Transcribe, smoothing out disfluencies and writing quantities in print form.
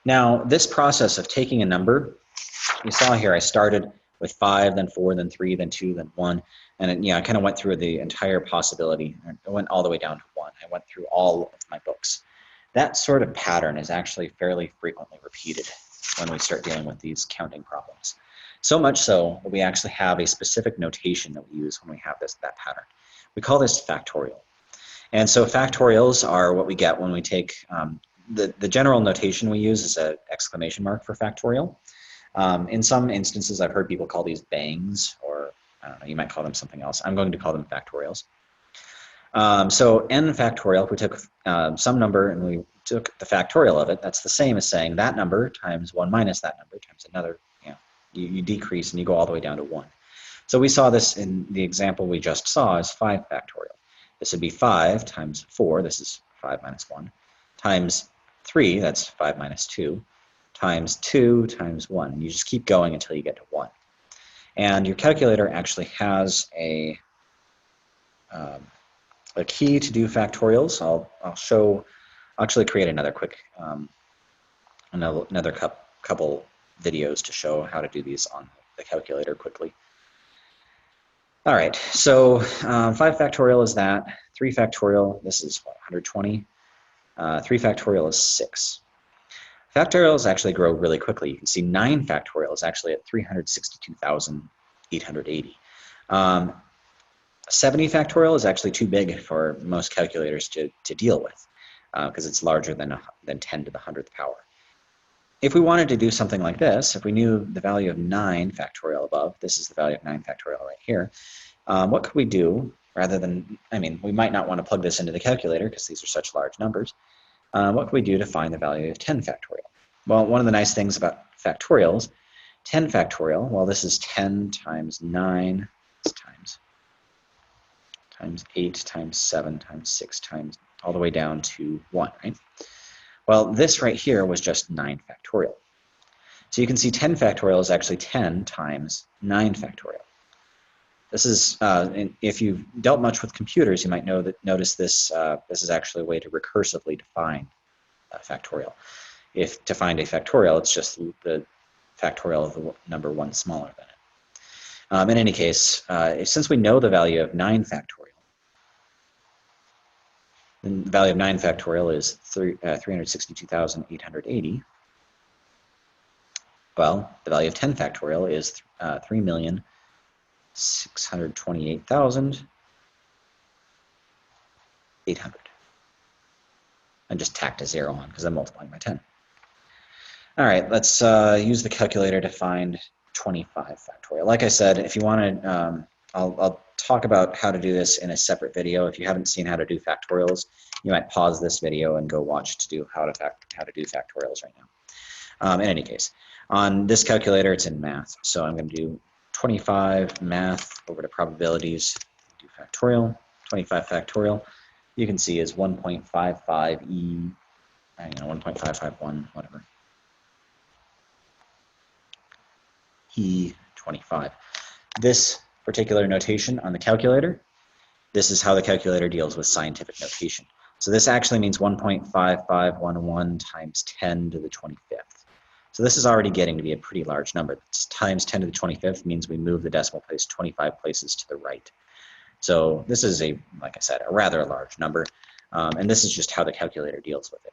Now, this process of taking a number, you saw here I started with 5, then 4, then 3, then 2, then 1, and it, I kind of went through the entire possibility. I went all the way down to 1. I went through all of my books. That sort of pattern is actually fairly frequently repeated when we start dealing with these counting problems. So much so that we actually have a specific notation that we use when we have that pattern. We call this factorial. And so factorials are what we get when we take the general notation we use is an exclamation mark for factorial. In some instances, I've heard people call these bangs, or I don't know, you might call them something else. I'm going to call them factorials. So n factorial, if we took some number and we took the factorial of it, that's the same as saying that number times 1 minus that number times another. You decrease and you go all the way down to 1. So we saw this in the example we just saw as 5 factorial. This would be 5 times 4, this is 5 minus 1, times 3, that's 5 minus 2, times 2 times 1. You just keep going until you get to 1. And your calculator actually has a key to do factorials. I'll actually create another quick, another couple videos to show how to do these on the calculator quickly. All right, so 5 factorial is that. 3 factorial, this is what, 120. 3 factorial is 6. Factorials actually grow really quickly. You can see 9 factorial is actually at 362,880. 70 factorial is actually too big for most calculators to deal with because it's larger than 10 to the 100th power. If we wanted to do something like this, if we knew the value of 9 factorial above, this is the value of 9 factorial right here, what could we do rather than, we might not want to plug this into the calculator because these are such large numbers. What could we do to find the value of 10 factorial? Well, one of the nice things about factorials, 10 factorial, well, this is 10 times 9 times 8 times 7 times 6 times all the way down to 1, right? Well, this right here was just 9 factorial. So you can see 10 factorial is actually 10 times 9 factorial. This is, if you've dealt much with computers, you might notice this. This is actually a way to recursively define a factorial. If to find a factorial, it's just the factorial of the number 1 smaller than it. In any case, since we know the value of 9 factorial, then the value of 9 factorial is 362,880. Well, the value of 10 factorial is 3,628,800. I just tacked a 0 on because I'm multiplying by 10. All right, let's use the calculator to find 25 factorial. Like I said, if you want to, I'll talk about how to do this in a separate video. If you haven't seen how to do factorials, you might pause this video and go watch to do how to do factorials right now. In any case, on this calculator, it's in math. So I'm going to do 25 math over to probabilities, do factorial, 25 factorial. You can see is 1.55e, 1.551, whatever. E25. This particular notation on the calculator, this is how the calculator deals with scientific notation. So this actually means 1.5511 times 10 to the 25th. So this is already getting to be a pretty large number. It's times 10 to the 25th means we move the decimal place 25 places to the right. So this is like I said, a rather large number. And this is just how the calculator deals with it.